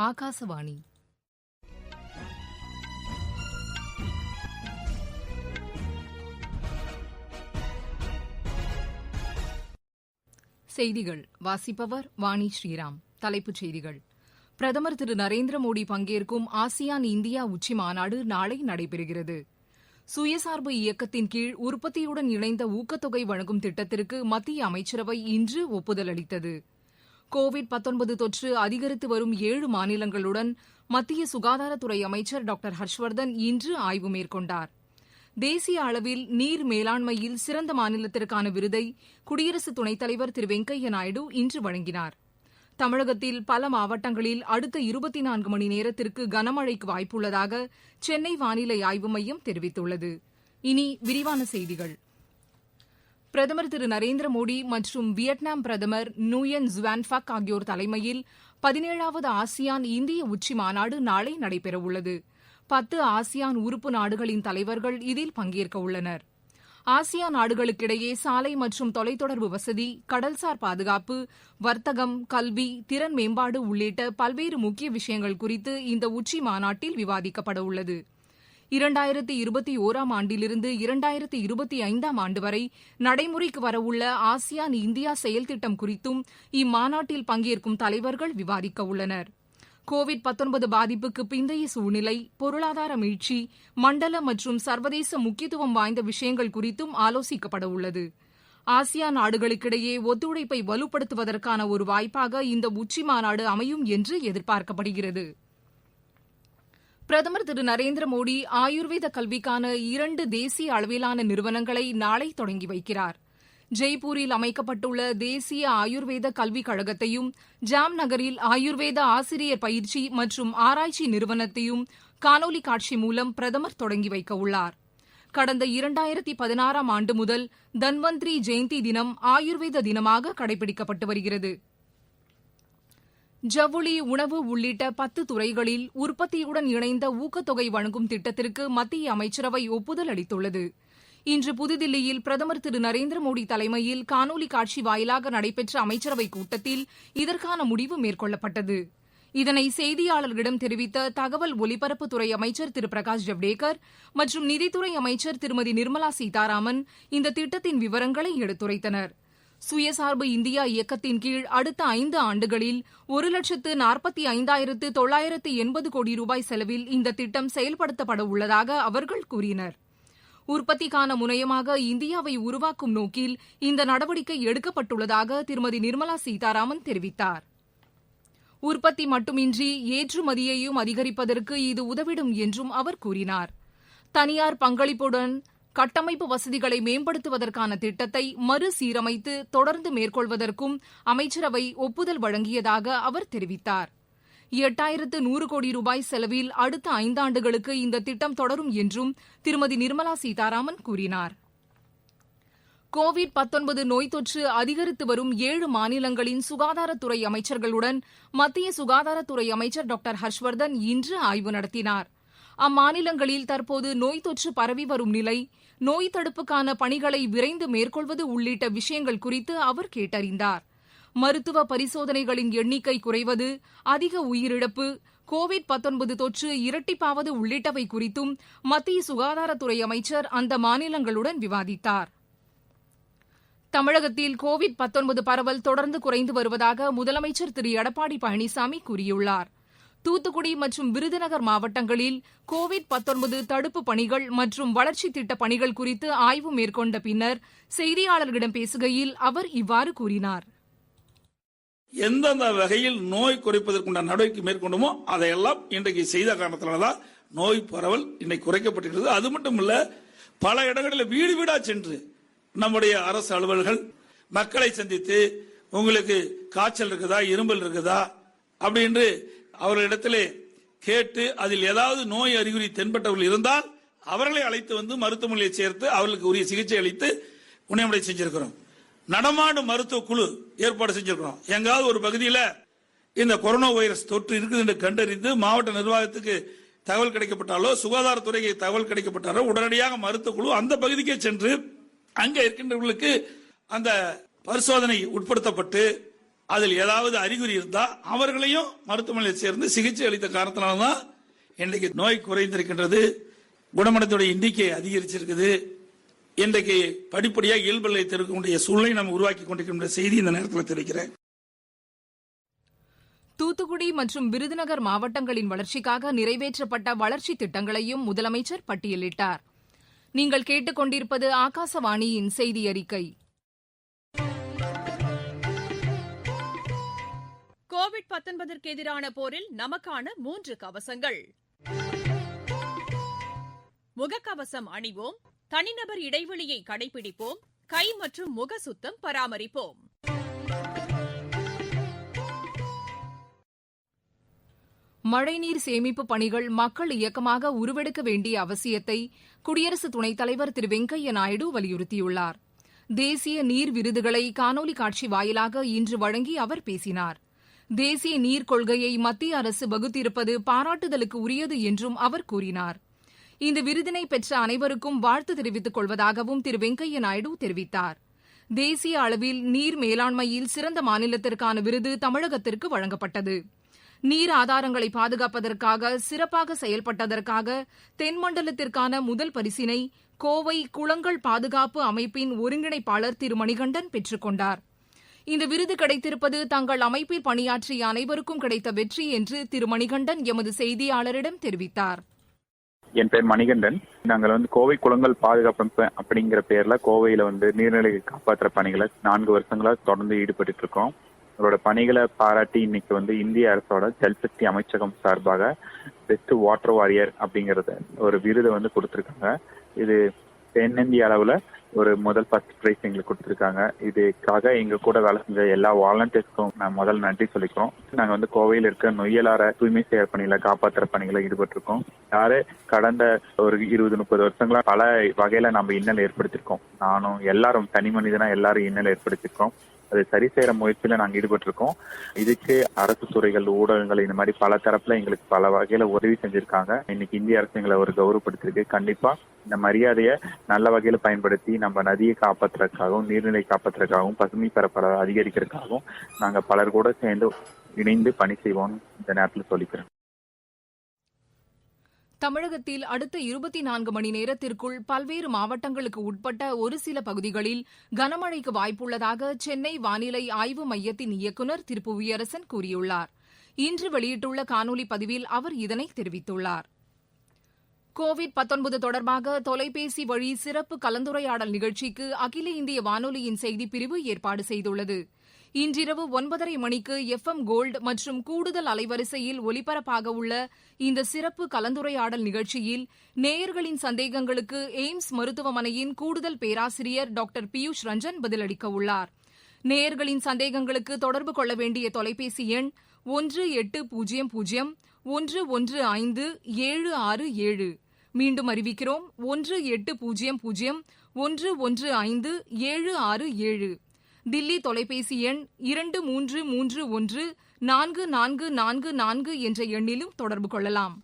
ஆகாசவாணி. செய்திகள் வாசிப்பவர் வாணி ஸ்ரீராம். தலைப்புச் செய்திகள். பிரதமர் திரு நரேந்திர மோடி பங்கேற்கும் ஆசியான் இந்தியா உச்சி மாநாடு நாளை நடைபெறுகிறது. சுயசார்பு இயக்கத்தின் கீழ் உற்பத்தியுடன் இணைந்த ஊக்கத்தொகை வழங்கும் திட்டத்திற்கு மத்திய அமைச்சரவை இன்று ஒப்புதல் அளித்தது. கோவிட்-19 தொற்று அதிகரித்து வரும் 7 மாநிலங்களுடன் மத்திய சுகாதாரத்துறை அமைச்சர் டாக்டர் ஹர்ஷ்வர்தன் இன்று ஆய்வு மேற்கொண்டார். தேசிய அளவில் நீர் மேலாண்மையில் சிறந்த மாநிலத்திற்கான விருதை குடியரசு துணைத் தலைவர் திரு வெங்கையா நாயுடு இன்று வழங்கினார். தமிழகத்தில் பல மாவட்டங்களில் அடுத்த 24 மணி நேரத்திற்கு கனமழைக்கு வாய்ப்புள்ளதாக சென்னை வானிலை ஆய்வு மையம் தெரிவித்துள்ளது. இனி விரிவான செய்திகள். பிரதமர் திரு நரேந்திர மோடி மற்றும் வியட்நாம் பிரதமர் நுயன் ஜுவான் ஃபக் ஆகியோர் தலைமையில் 17வது ஆசியான் இந்திய உச்சி மாநாடு நாளை நடைபெறவுள்ளது. 10 ஆசியான் உறுப்பு நாடுகளின் தலைவர்கள் இதில் பங்கேற்க உள்ளனர். ஆசியான் நாடுகளுக்கிடையே சாலை மற்றும் தொலைத்தொடர்பு வசதி, கடல்சார் பாதுகாப்பு, வர்த்தகம், கல்வி, திறன் மேம்பாடு உள்ளிட்ட பல்வேறு முக்கிய விஷயங்கள் குறித்து இந்த உச்சி மாநாட்டில் விவாதிக்கப்பட உள்ளது. 2021ஆம் ஆண்டிலிருந்து 2025ஆம் ஆண்டு வரை நடைமுறைக்கு வரவுள்ள ஆசியான் இந்தியா செயல் திட்டம் குறித்தும் இம்மாநாட்டில் பங்கேற்கும் தலைவர்கள் விவாதிக்க உள்ளனர். கோவிட்-19 பாதிப்புக்கு பிந்தைய சூழ்நிலை, பொருளாதார மீட்சி, மண்டல மற்றும் சர்வதேச முக்கியத்துவம் வாய்ந்த விஷயங்கள் குறித்தும் ஆலோசிக்கப்பட உள்ளது. ஆசியான் நாடுகளுக்கிடையே ஒத்துழைப்பை வலுப்படுத்துவதற்கான ஒரு வாய்ப்பாக இந்த உச்சி மாநாடு அமையும் என்று எதிர்பார்க்கப்படுகிறது. பிரதமர் திரு நரேந்திர மோடி ஆயுர்வேத கல்விக்கான 2 தேசிய அளவிலான நிறுவனங்களை நாளை தொடங்கி வைக்கிறார். ஜெய்ப்பூரில் அமைக்கப்பட்டுள்ள தேசிய ஆயுர்வேத கல்விக் கழகத்தையும், ஜாம் நகரில் ஆயுர்வேத ஆசிரியர் பயிற்சி மற்றும் ஆராய்ச்சி நிறுவனத்தையும் காணொலி காட்சி மூலம் பிரதமர் தொடங்கி வைக்க உள்ளார். கடந்த 2016ஆம் ஆண்டு முதல் தன்வந்திரி ஜெயந்தி தினம் ஆயுர்வேத தினமாக கடைபிடிக்கப்பட்டு வருகிறது. ஜவுளி, உணவு உள்ளிட்ட 10 துறைகளில் உற்பத்தியுடன் இணைந்த ஊக்கத்தொகை வழங்கும் திட்டத்திற்கு மத்திய அமைச்சரவை ஒப்புதல் அளித்துள்ளது. இன்று புதுதில்லியில் பிரதமர் திரு நரேந்திர மோடி தலைமையில் காணொலி காட்சி வாயிலாக நடைபெற்ற அமைச்சரவைக் கூட்டத்தில் இதற்கான முடிவு மேற்கொள்ளப்பட்டது. இதனை செய்தியாளர்களிடம் தெரிவித்த தகவல் ஒலிபரப்புத்துறை அமைச்சர் திரு பிரகாஷ் ஜவ்டேகர் மற்றும் நிதித்துறை அமைச்சர் திருமதி நிர்மலா சீதாராமன் இந்த திட்டத்தின் விவரங்களை எடுத்துரைத்தனர். சுயசார்பு இந்தியா இயக்கத்தின் கீழ் அடுத்த 5 ஆண்டுகளில் 1,45,980 கோடி ரூபாய் செலவில் இந்த திட்டம் செயல்படுத்தப்பட உள்ளதாக அவர்கள் கூறினர். உற்பத்திக்கான முனையமாக இந்தியாவை உருவாக்கும் நோக்கில் இந்த நடவடிக்கை எடுக்கப்பட்டுள்ளதாக திருமதி நிர்மலா சீதாராமன் தெரிவித்தார். உற்பத்தி மட்டுமின்றி ஏற்றுமதியையும் அதிகரிப்பதற்கு இது உதவிடும் என்றும் அவர் கூறினார். தனியார் பங்களிப்புடன் கட்டமைப்பு வசதிகளை மேம்படுத்துவதற்கான திட்டத்தை மறுசீரமைத்து தொடர்ந்து மேற்கொள்வதற்கும் அமைச்சரவை ஒப்புதல் வழங்கியதாக அவர் தெரிவித்தார். 8100 கோடி ரூபாய் செலவில் அடுத்த 5 ஆண்டுகளுக்கு இந்த திட்டம் தொடரும் என்றும் திருமதி நிர்மலா சீதாராமன் கூறினார். கோவிட்-19 நோய் தொற்று அதிகரித்து வரும் 7 மாநிலங்களின் சுகாதாரத்துறை அமைச்சர்களுடன் மத்திய சுகாதாரத்துறை அமைச்சர் டாக்டர் ஹர்ஷ்வர்தன் இன்று ஆய்வு நடத்தினார். அம்மாநிலங்களில் தற்போது நோய் தொற்று பரவி வரும் நிலை, நோய் தடுப்புக்கான பணிகளை விரைந்து மேற்கொள்வது உள்ளிட்ட விஷயங்கள் குறித்து அவர் கேட்டறிந்தார். மருத்துவ பரிசோதனைகளின் எண்ணிக்கை குறைவது, அதிக உயிரிழப்பு, கோவிட்-19 தொற்று இரட்டிப்பாவது உள்ளிட்டவை குறித்தும் மத்திய சுகாதாரத்துறை அமைச்சர் அந்த மாநிலங்களுடன் விவாதித்தார். தமிழகத்தில் கோவிட்-19 பரவல் தொடர்ந்து குறைந்து வருவதாக முதலமைச்சர் திரு எடப்பாடி பழனிசாமி கூறியுள்ளார். தூத்துக்குடி மற்றும் விருதுநகர் மாவட்டங்களில் கோவிட்-19 தடுப்பு பணிகள் மற்றும் வளர்ச்சித் திட்டப் பணிகள் குறித்து ஆய்வு மேற்கொண்ட பின்னர் செய்தியாளர்களிடம் பேசுகையில் அவர் இவ்வாறு கூறினார். எந்தெந்த வகையில் நோய் குறைப்பதற்குண்டான நடவடிக்கை மேற்கொண்டுமோ அதையெல்லாம் இன்றைக்கு செய்த காரணத்தினால்தான் நோய் பரவல் இன்னைக்கு குறைக்கப்பட்டிருக்கிறது. அது மட்டும் இல்ல, பல இடங்களில் வீடு வீடா சென்று நம்முடைய அரசு அலுவலர்கள் மக்களை சந்தித்து உங்களுக்கு காய்ச்சல் இருக்குதா, இருமல் இருக்குதா அப்படின்னு அவர்களிடத்திலே கேட்டு அதில் ஏதாவது நோய் அறிகுறி தென்பட்டவர்கள் இருந்தால் அவர்களை அழைத்து வந்து மருத்துவமனையை சேர்த்து அவர்களுக்கு உரிய சிகிச்சை அளித்து உணவுமுறை செஞ்சிருக்கிறோம். நடமாடும் மருத்துவ குழு ஏற்பாடு செஞ்சிருக்கிறோம். எங்காவது ஒரு பகுதியில் இந்த கொரோனா வைரஸ் தொற்று இருக்குது என்று கண்டறிந்து மாவட்ட நிர்வாகத்துக்கு தகவல் கிடைக்கப்பட்டாலோ, சுகாதாரத்துறைக்கு தகவல் கிடைக்கப்பட்டாலோ உடனடியாக மருத்துவ குழு அந்த பகுதிக்கே சென்று அங்கே இருக்கின்றவர்களுக்கு அந்த பரிசோதனை உட்படுத்தப்பட்டு அதில் ஏதாவது அறிகுறி இருந்தா அவர்களையும் மருத்துவமனையில் சேர்ந்து சிகிச்சை அளித்த காரணத்தினால்தான் இன்றைக்கு நோய் குறைந்திருக்கின்றது, குணமடைந்தோடைய எண்ணிக்கை அதிகரிச்சிருக்குது. இன்றைக்கு படிப்படியாக இயல்பு நிலை திருக்கக்கூடிய சூழ்நிலை நாம் உருவாக்கி கொண்டிருக்கின்ற செய்தி இந்த நேரத்தில் தெரிவிக்கிறேன். தூத்துக்குடி மற்றும் விருதுநகர் மாவட்டங்களின் வளர்ச்சிக்காக நிறைவேற்றப்பட்ட வளர்ச்சி திட்டங்களையும் முதலமைச்சர் பட்டியலிட்டார். நீங்கள் கேட்டுக்கொண்டிருப்பது ஆகாசவாணியின் செய்தி அறிக்கை. கோவிட்-19 எதிரான போரில் நமக்கான 3 கவசங்கள். முகக்கவசம் அணிவோம், தனிநபர் இடைவெளியை கடைபிடிப்போம், கை மற்றும் முக சுத்தம் பராமரிப்போம். மழைநீர் சேமிப்பு பணிகள் மக்கள் இயக்கமாக உருவெடுக்க வேண்டிய அவசியத்தை குடியரசு துணைத் தலைவர் திரு வெங்கையா நாயுடு வலியுறுத்தியுள்ளார். தேசிய நீர் விருதுகளை காணொலி காட்சி வாயிலாக இன்று வழங்கி அவர் பேசினார். தேசிய நீர் கொள்கையை மத்திய அரசு வகுத்திருப்பது பாராட்டுதலுக்கு உரியது என்றும் அவர் கூறினார். இந்த விருதினை பெற்ற அனைவருக்கும் வாழ்த்து தெரிவித்துக் கொள்வதாகவும் திரு வெங்கையா நாயுடு தெரிவித்தார். தேசிய அளவில் நீர் மேலாண்மையில் சிறந்த மாநிலத்திற்கான விருது தமிழகத்திற்கு வழங்கப்பட்டது. நீர் ஆதாரங்களை பாதுகாப்பதற்காக சிறப்பாக செயல்பட்டதற்காக தென்மண்டலத்திற்கான முதல் பரிசினை கோவை குளங்கள் பாதுகாப்பு அமைப்பின் ஒருங்கிணைப்பாளர் திரு மணிகண்டன் பெற்றுக் கொண்டார். இந்த விருது கிடைத்திருப்பது தங்கள் அமைப்பில் பணியாற்றிய அனைவருக்கும் கிடைத்த வெற்றி என்று திரு மணிகண்டன் எமது செய்தியாளரிடம் தெரிவித்தார். என் பேர் மணிகண்டன். நாங்கள் கோவை குளங்கள் பாதுகாப்பு அப்படிங்கிற பேர்ல கோவையில நீர்நிலையை காப்பாற்றுற பணிகளை 4 வருஷங்களா தொடர்ந்து ஈடுபட்டு இருக்கோம். அவரோட பணிகளை பாராட்டி இன்னைக்கு இந்திய அரசோட ஜல்சக்தி அமைச்சகம் சார்பாக பெஸ்ட் வாட்டர் வாரியர் அப்படிங்கறத ஒரு விருது கொடுத்திருக்காங்க. இது தென்னிந்திய அளவுல ஒரு முதல் ஃபர்ஸ்ட் பிரைஸ் எங்களுக்கு கொடுத்திருக்காங்க. இதுக்காக எங்க கூட வேலை செஞ்ச எல்லா வாலண்டியர்ஸ்க்கும் நான் முதல் நன்றி சொல்லிக்கிறோம். நாங்க கோவையில் இருக்க நொய்யலார தூய்மை செயல் பணிகளை காப்பாற்றுற பணிகளை ஈடுபட்டிருக்கோம். யாரு கடந்த ஒரு 20-30 வருஷங்களா பல வகையில நம்ம இன்னல் ஏற்படுத்திருக்கோம். நானும் எல்லாரும் தனி மனிதனா எல்லாரும் இன்னல் ஏற்படுத்திருக்கோம். அதை சரி செய்யற முயற்சியில நாங்க ஈடுபட்டிருக்கோம். இதுக்கு அரசு துறைகள், ஊடகங்கள் இந்த மாதிரி பல தரப்புல எங்களுக்கு பல வகையில உதவி செஞ்சிருக்காங்க. இன்னைக்கு இந்திய அரசு எங்களை ஒரு கௌரவப்படுத்திருக்கு. கண்டிப்பா இந்த மரியாதையை நல்ல வகையில பயன்படுத்தி நம்ம நதியை காப்பாற்றுறதுக்காகவும் நீர்நிலை காப்பாற்றுறதுக்காகவும் பசுமை பரப்ப அதிகரிக்கிறதுக்காகவும் நாங்க பலர் கூட சேர்ந்து இணைந்து பணி செய்வோம் இந்த நேரத்தில் சொல்லிக்கிறேன். தமிழகத்தில் அடுத்த 24 மணி நேரத்திற்குள் பல்வேறு மாவட்டங்களுக்கு உட்பட்ட ஒரு சில பகுதிகளில் கனமழைக்கு வாய்ப்புள்ளதாக சென்னை வானிலை ஆய்வு மையத்தின் இயக்குநர் திரு புவியரசன் கூறியுள்ளார். இன்று வெளியிட்டுள்ள காணொலி பதிவில் அவர் இதனை தெரிவித்துள்ளார். கோவிட்-19 தொடர்பாக தொலைபேசி வழி சிறப்பு கலந்துரையாடல் நிகழ்ச்சிக்கு அகில இந்திய வானொலியின் செய்திப்பிரிவு ஏற்பாடு செய்துள்ளது. இன்றிரவு 9:30 மணிக்கு FM கோல்டு மற்றும் கூடுதல் அலைவரிசையில் ஒலிபரப்பாக உள்ள இந்த சிறப்பு கலந்துரையாடல் நிகழ்ச்சியில் நேயர்களின் சந்தேகங்களுக்கு எய்ம்ஸ் மருத்துவமனையின் கூடுதல் பேராசிரியர் டாக்டர் பியூஷ் ரஞ்சன் பதிலளிக்க உள்ளார். நேயர்களின் சந்தேகங்களுக்கு தொடர்பு கொள்ள வேண்டிய தொலைபேசி எண் 1800-115-767. மீண்டும் அறிவிக்கிறோம், 1800-115-767. தில்லி தொலைபேசி எண் 2331-4444 என்ற எண்ணிலும் தொடர்பு கொள்ளலாம்.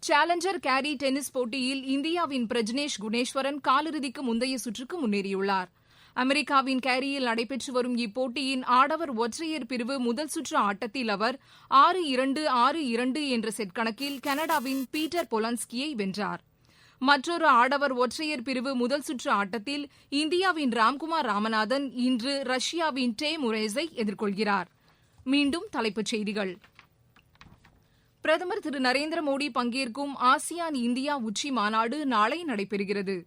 சேலஞ்சர் கேரி டென்னிஸ் போட்டியில் இந்தியாவின் பிரஜ்னேஷ் குணேஸ்வரன் காலிறுதிக்கு முந்தைய சுற்றுக்கு முன்னேறியுள்ளார். அமெரிக்காவின் கேரியில் நடைபெற்று வரும் இப்போட்டியின் ஆடவர் ஒற்றையர் பிரிவு முதல் சுற்று ஆட்டத்தில் அவர் 6-2, 6-2 என்ற செட் கணக்கில் கனடாவின் பீட்டர் பொலன்ஸ்கியை வென்றார். மற்றொரு ஆடவர் ஒற்றையர் பிரிவு முதல் சுற்று ஆட்டத்தில் இந்தியாவின் ராம்குமார் ராமநாதன் இன்று ரஷ்யாவின் டே முரேஸை எதிர்கொள்கிறார். மீண்டும் தலைப்புச் செய்திகள். பிரதமர் திரு நரேந்திர மோடி பங்கேற்கும் ஆசியான் இந்தியா உச்சி மாநாடு நாளை நடைபெறுகிறது.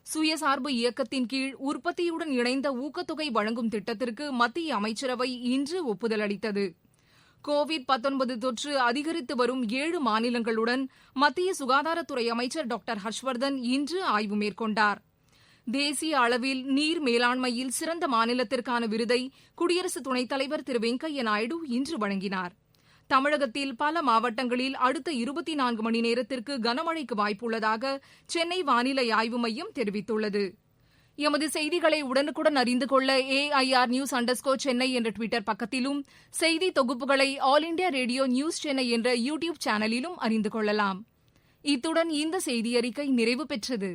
சுயசார்பு இயக்கத்தின் கீழ் உற்பத்தியுடன் இணைந்த ஊக்கத்தொகை வழங்கும் திட்டத்திற்கு மத்திய அமைச்சரவை இன்று ஒப்புதல் அளித்தது. கோவிட்-19 தொற்று அதிகரித்து வரும் 7 மாநிலங்களுடன் மத்திய சுகாதாரத்துறை அமைச்சர் டாக்டர் ஹர்ஷ்வர்தன் இன்று ஆய்வு மேற்கொண்டார். தேசிய அளவில் நீர் மேலாண்மையில் சிறந்த மாநிலத்திற்கான விருதை குடியரசு துணைத் தலைவர் திரு வெங்கையா நாயுடு இன்று வழங்கினார். தமிழகத்தில் பல மாவட்டங்களில் அடுத்த 24 மணி நேரத்திற்கு கனமழைக்கு வாய்ப்புள்ளதாக சென்னை வானிலை ஆய்வு மையம் தெரிவித்துள்ளது. எமது செய்திகளை உடனுக்குடன் அறிந்து கொள்ள AIR News_சென்னை என்ற ட்விட்டர் பக்கத்திலும், செய்தி தொகுப்புகளை all India radio news Chennai என்ற யூடியூப் சேனலிலும் அறிந்து கொள்ளலாம். இத்துடன் இந்த செய்தியறிக்கை நிறைவு பெற்றது.